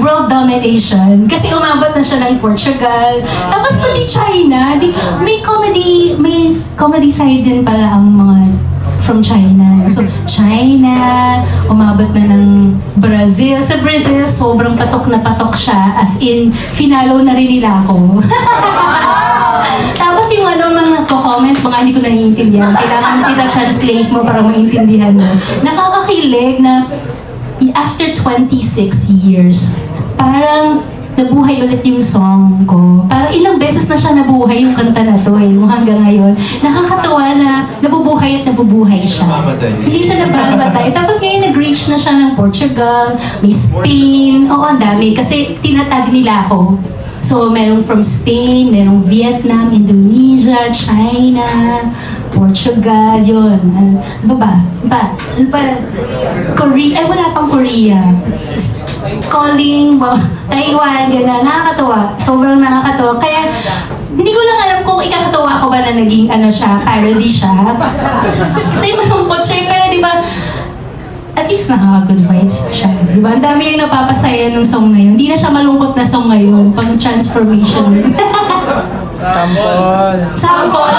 world domination. Kasi umabot na siya ng Portugal. Tapos pati China. May comedy side din pala ang mga from China. So, China, umabot na ng Brazil. Sa Brazil, sobrang patok na patok siya. As in, finalo na rin nila ako. Tapos yung mga comment, mga hindi ko naiintindihan. Kailangan kita translate mo para maintindihan mo. Nakakakilig na after 26 years, parang nabuhay ulit yung song ko. Parang ilang beses na siya nabuhay yung kanta na to hanggang ngayon. Nakakatawa na nabubuhay at nabubuhay siya. Hindi siya nababatay. Tapos ngayon nag-reach na siya ng Portugal, may Spain, ang dami. Kasi tinatag nila ako. So, merong from Spain, merong Vietnam, Indonesia, China, Portugal, yun. Ano ba? Korea, wala pang Korea. Calling, Taiwan, gano'n. Nakakatawa. Sobrang nakakatawa. Kaya, hindi ko lang alam kung ikakatawa ko ba na naging parody siya. Kasi malungkot siya. Pero di ba, at least nakaka-good vibes siya. Di ba? Ang dami yung napapasaya ng song na yun. Hindi na siya malungkot na song ngayon. Pang transformation. Sample. Sample.